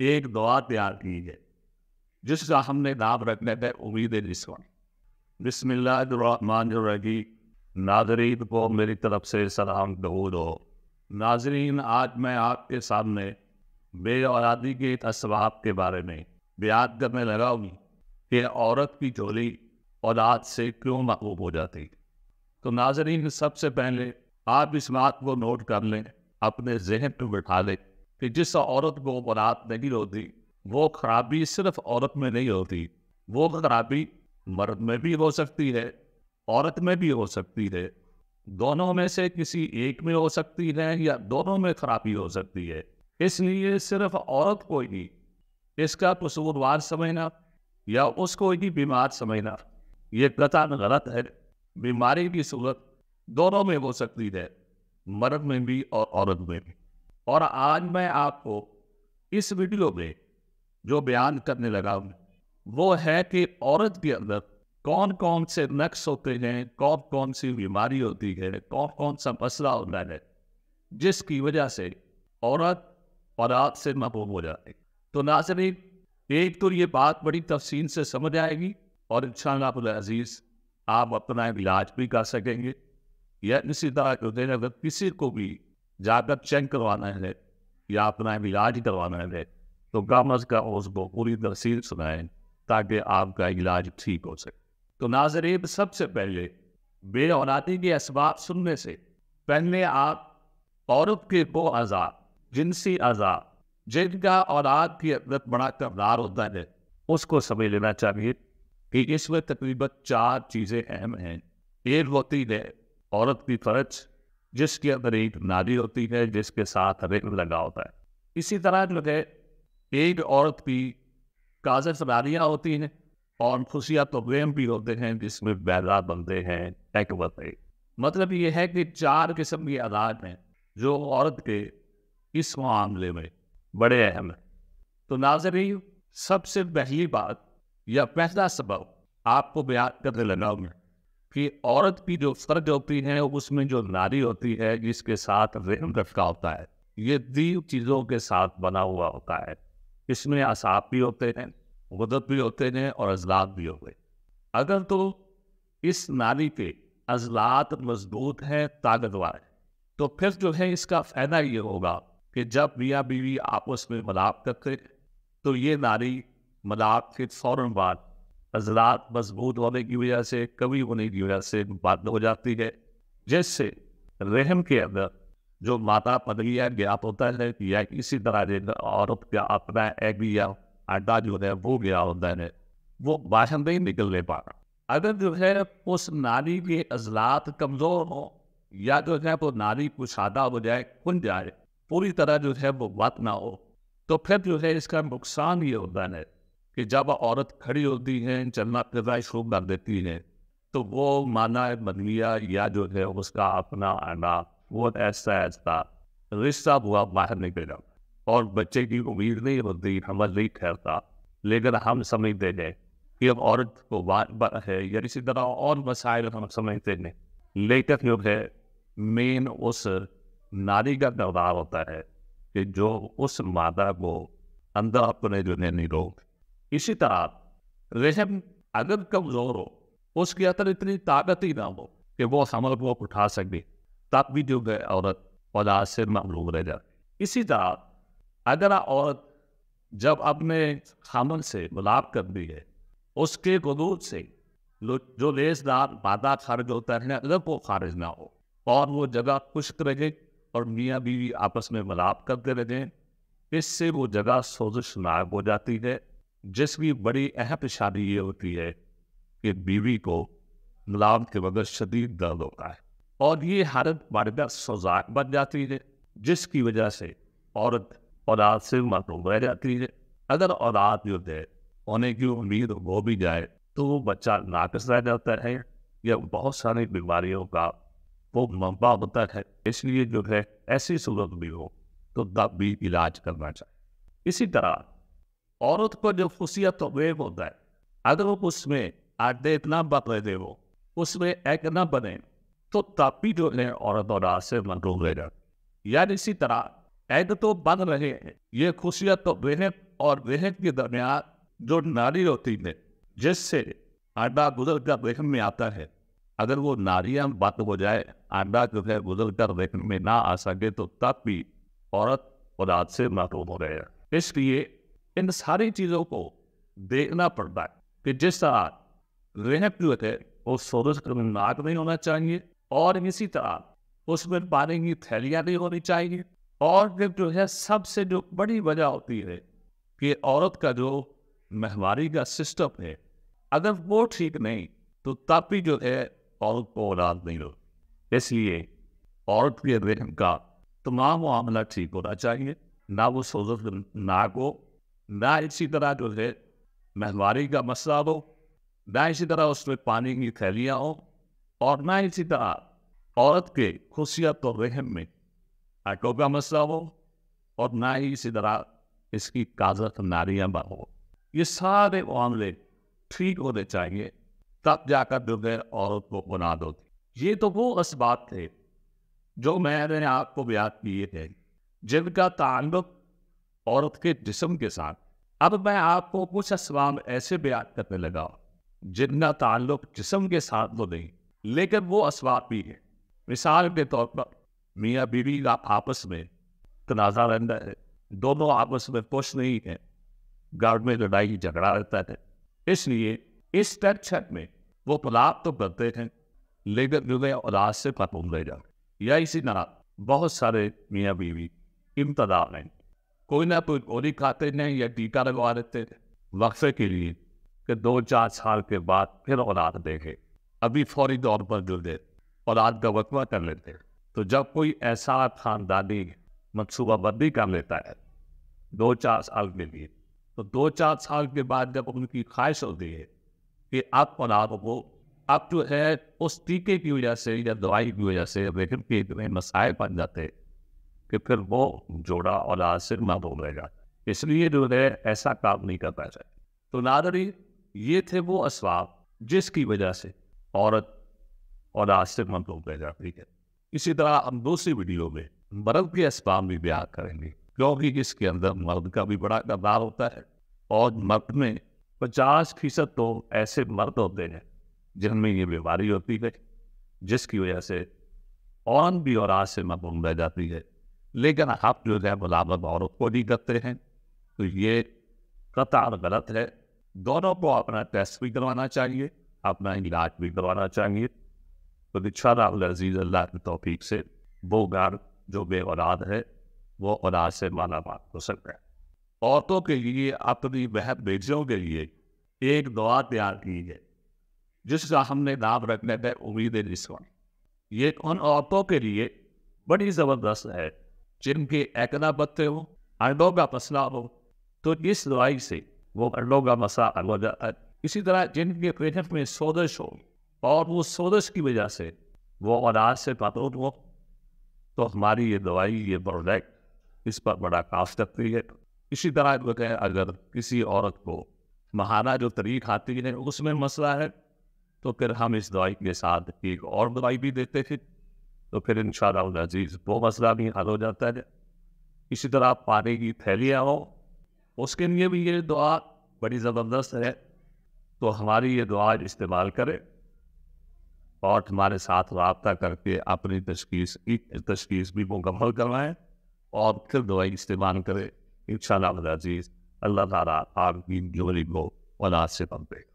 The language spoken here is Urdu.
ایک دعا تیار کی ہے جس کا ہم نے نام رکھنے ہے امید رسواں۔ بسم اللہ الرحمن الرحیم۔ ناظرین کو میری طرف سے سلام درود ہو۔ ناظرین، آج میں آپ کے سامنے بے اولادی کے اسباب کے بارے میں بیان کرنے لگا ہوں کہ عورت کی جھولی اولاد سے کیوں محروم ہو جاتی۔ تو ناظرین، سب سے پہلے آپ اس بات کو نوٹ کر لیں، اپنے ذہن پہ بٹھا لیں کہ جس عورت کو اولاد نہیں ہوتی وہ خرابی صرف عورت میں نہیں ہوتی، وہ خرابی مرد میں بھی ہو سکتی ہے، عورت میں بھی ہو سکتی ہے، دونوں میں سے کسی ایک میں ہو سکتی ہے یا دونوں میں خرابی ہو سکتی ہے۔ اس لیے صرف عورت کو ہی اس کا قصوروار سمجھنا یا اس کو ہی بیمار سمجھنا یہ قطعاً غلط ہے۔ بیماری کی صورت دونوں میں ہو سکتی ہے، مرد میں بھی اور عورت میں بھی۔ اور آج میں آپ کو اس ویڈیو میں جو بیان کرنے لگا ہوں وہ ہے کہ عورت کے اندر کون کون سے نقص ہوتے ہیں، کون کون سی بیماری ہوتی ہے، کون کون سا مسئلہ ہوتا ہے جس کی وجہ سے عورت اولاد سے محروم ہو جاتی۔ تو ناظرین، ایک تو یہ بات بڑی تفصیل سے سمجھ آئے گی اور انشاءاللہ العزیز آپ اپنا علاج بھی کر سکیں گے، یا اسی طرح اگر کسی کو بھی جا کر چیک کروانا ہے یا اپنا علاج کروانا ہے تو کم از کم اس کو پوری تفصیل سنائیں تاکہ آپ کا علاج ٹھیک ہو سکے۔ تو ناظرین، سب سے پہلے بے اولادی کے اسباب سننے سے پہلے آپ عورت کے وہ اعضاء، جنسی اعضاء جن کا اولاد کی اندر بڑا کردار ہوتا ہے اس کو سمجھ لینا چاہیے کہ اس میں تقریباً 4 چیزیں اہم ہیں۔ ایک ہوتی ہے عورت کی فرج، جس کے اندر ایک نالی ہوتی ہے جس کے ساتھ رنگ لگا ہوتا ہے۔ اسی طرح جو ہے ایک عورت کی کاغذ نالیاں ہوتی ہیں اور خصوصیات ویم بھی ہوتے ہیں جس میں بیضا بنتے ہیں، ایک بنتے ہیں۔ مطلب یہ ہے کہ 4 قسم کی عادات ہیں جو عورت کے اس معاملے میں بڑے اہم ہیں۔ تو ناظرین، سب سے پہلی بات یا پہلا سبب آپ کو بیان کرنے لگا ہوں کہ عورت کی جو فرج ہوتی ہے اس میں جو نالی ہوتی ہے جس کے ساتھ رحم رکھا ہوتا ہے، یہ 3 چیزوں کے ساتھ بنا ہوا ہوتا ہے۔ اس میں اعصاب بھی ہوتے ہیں، غدد بھی ہوتے ہیں اور عضلات بھی ہوتے ہیں۔ اگر تو اس نالی کے عضلات مضبوط ہیں، طاقتور ہیں، تو پھر جو ہے اس کا فائدہ یہ ہوگا کہ جب میاں بیوی آپس میں ملاپ کرتے ہیں تو یہ نالی ملاپ کے فوراً بعد عضلات مضبوط ہونے کی وجہ سے، کمی ہونے کی وجہ سے بند ہو جاتی ہے، جس سے رحم کے اندر جو مادہ پدریا گیپ ہوتا ہے یا اسی طرح عورت کا اپنا ایگ یا انڈا جو ہے وہ گیا ہوتا ہے، وہ باہر نہیں نکلنے پا رہا۔ اگر جو ہے اس نالی کے عضلات کمزور ہو یا جو ہے وہ نالی کشادہ ہو جائے، کھل جائے، پوری طرح جو ہے وہ بات نہ ہو، تو پھر جو ہے اس کا نقصان یہ ہوتا ہے کہ جب عورت کھڑی ہوتی ہے، چلنا پھرنا شروع کر دیتی ہے، تو وہ مانا مدویہ یا جو ہے اس کا اپنا انڈا وہ ایسا رشتہ ہوا باہر نکل جاتا اور بچے کی امید نہیں ہوتی، حمل نہیں ٹھہرتا۔ لیکن ہم سمجھتے ہیں کہ اب عورت کو بات ہے یا اسی طرح اور مسائل ہم سمجھتے ہیں، لیکن جو ہے مین اس ناری کا کردار ہوتا ہے کہ جو اس مادہ کو اندر اپنے جو نہیں روک۔ اسی طرح رحم اگر کمزور ہو، اس کے اندر اتنی طاقت ہی نہ ہو کہ وہ حمل کو اٹھا سکے، تب بھی جو ہے عورت اولاد سے محروم رہ جاتی۔ اسی طرح اگر عورت جب اپنے حمل سے ملاپ کرتی ہے، اس کے غدود سے جو لیسدار مادہ خارج ہوتا ہے اگر وہ خارج نہ ہو اور وہ جگہ خشک رہے اور میاں بیوی آپس میں ملاپ کرتے رہے، اس سے وہ جگہ سوزش نائب ہو جاتی ہے، جس کی بڑی اہم نشانی یہ ہوتی ہے کہ بیوی کو ملاپ کے بغیر شدید درد ہوتا ہے اور یہ حالت باردہ سوزاک بن جاتی ہے، جس کی وجہ سے عورت اولاد سے محروم رہ جاتی ہے۔ اگر اولاد جو ہے ہونے کی امید ہو بھی جائے تو وہ بچہ ناقص رہ جاتا ہے یا بہت ساری بیماریوں کا وہ منبع ہوتا ہے۔ اس لیے جو ہے ایسی صورت بھی ہو تو تب بھی علاج کرنا چاہیے۔ اسی طرح عورت کو جو خصوصیت ویب ہوتا ہے، اگر وہ اس میں آڈے نہ بنے دے، وہ اس میں ایک نہ بنے، تو تب بھی جو ہے عورت اولاد سے محروم رہ جاتی۔ یعنی اسی طرح ایگ تو بن رہے ہیں. یہ خصوصیت تو رحم اور رحم کے درمیان جو نالی ہوتی ہے جس سے انڈا گزر کر رحم میں آتا ہے، اگر وہ نالیاں بند ہو جائے، انڈا جو ہے گزر کر رحم میں نہ آ سکے تو تب بھی عورت اولاد سے محروم ہو رہے ہیں. اس لیے ان ساری چیزوں کو دیکھنا پڑتا ہے کہ جس طرح رحم جو ہے وہ سورج خطرناک نہیں ہونا چاہیے، اور اسی طرح اس میں پانی کی تھیلیاں نہیں ہونی چاہیے. اور پھر جو ہے سب سے جو بڑی وجہ ہوتی ہے کہ عورت کا جو مہواری کا سسٹم ہے، اگر وہ ٹھیک نہیں تو تب بھی جو ہے عورت کو اولاد نہیں ہو. اس لیے عورت کے رحم کا تمام معاملہ ٹھیک ہونا چاہیے، نہ وہ سوزش ناک ہو، نہ اسی طرح جو ہے مہواری کا مسئلہ ہو، نہ اسی طرح اس میں پانی کی تھیلیاں ہوں، اور نہ اسی طرح عورت کے خصوصیت اور رحم میں آٹوں کا مسئلہ ہو، اور نہ ہی اسی طرح اس کی کاذب نالیاں ہو. یہ سارے معاملے ٹھیک ہونے چاہیے، تب جا کر جو ہے عورت کو اولاد ہوتی. یہ تو وہ اسباب تھے جو میں نے آپ کو بیان کیے تھے جن کا تعلق عورت کے جسم کے ساتھ. اب میں آپ کو کچھ اسباب ایسے بیان کرنے لگا جن کا تعلق جسم کے ساتھ تو نہیں لیکن وہ اسباب بھی ہیں. مثال کے طور پر میاں بیوی کا آپس میں تنازع رہتا ہے، دونوں آپس میں خوش نہیں ہیں، گھر میں لڑائی جھگڑا رہتا ہے. اس لیے اس ٹینشن میں وہ طلاق تو کرتے ہیں لیکن جو ہے اولاد سے محروم رہ جاتے. یا اسی طرح بہت سارے میاں بیوی امتداد ہیں، کوئی نہ کوئی گولی کھاتے ہیں یا ٹیکا لگوا دیتے ہیں وقفے کے لیے کہ 2-4 سال کے بعد پھر اولاد دیکھے. ابھی فوری طور پر جو ہے اولاد کا وقفہ کر لیتے ہیں. تو جب کوئی ایسا خاندانی منصوبہ بندی کر لیتا ہے 2-4 سال کے لیے، تو 2-4 سال کے بعد جب ان کی خواہش ہوتی ہے کہ اب اولاد کو، اب جو ہے اس ٹیکے کی وجہ سے یا دوائی کی وجہ سے رحم کے اتنے مسائل بن جاتے کہ پھر وہ جوڑا اولاد سے محروم رہ جاتا. اس لیے جو ہے ایسا کام نہیں کرنا چاہیے. تو ناظرین، یہ تھے وہ اسباب جس کی وجہ سے عورت اولاد سے محروم رہ جاتی ہے. اسی طرح ہم دوسری ویڈیو میں مرد کے اسباب بھی بیان کریں گے، کیونکہ اس کے اندر مرد کا بھی بڑا کردار ہوتا ہے، اور مرد میں 50% تو ایسے مرد ہوتے ہیں جن میں یہ بیماری ہوتی ہے جس کی وجہ سے عورت بھی اولاد سے محروم رہ جاتی ہے. لیکن آپ جو ہے ملامت عورت کو نہیں کرتے ہیں، تو یہ قطعاً غلط ہے. دونوں کو اپنا ٹیسٹ بھی کروانا چاہیے، اپنا علاج بھی کروانا چاہیے. تو انشاءاللہ العزیز اللہ کی توفیق سے وہ گھر جو بے اولاد ہے وہ اولاد سے مالا مال ہو سکتا ہے. عورتوں کے لیے اپنی بہن بیٹیوں کے لیے ایک دعا تیار کی ہے جس کا ہم نے نام رکھنے ہے امید نسواں. یہ ان عورتوں کے لیے بڑی زبردست ہے جن کے ایکنا بچے ہوں، انڈوں کا مسئلہ ہو، تو اس دوائی سے وہ انڈوں کا مسئلہ حل ہو جاتا ہے. اسی طرح جن کے پیٹ میں سوزش ہو اور وہ سوزش کی وجہ سے وہ اولاد سے محروم ہو، تو ہماری یہ دوائی، یہ پروڈکٹ اس پر بڑا کام کرتی ہے. اسی طرح اگر کسی عورت کو ماہانہ جو طریق آتی ہے اس میں مسئلہ ہے تو پھر ہم اس دوائی کے ساتھ ایک اور دوائی بھی دیتے تھے، تو پھر انشاءاللہ العزیز وہ مسئلہ بھی حل ہو جاتا ہے. اسی طرح پانی کی تھیلیاں ہو، اس کے لیے بھی یہ دعا بڑی زبردست ہے. تو ہماری یہ دعا استعمال کرے اور ہمارے ساتھ رابطہ کر کے اپنی تشخیص بھی مکمل کروائیں اور پھر دوائی استعمال کرے. انشاءاللہ العزیز اللہ تعالیٰ آپ کی جوڑی کو اولاد سے پنپے.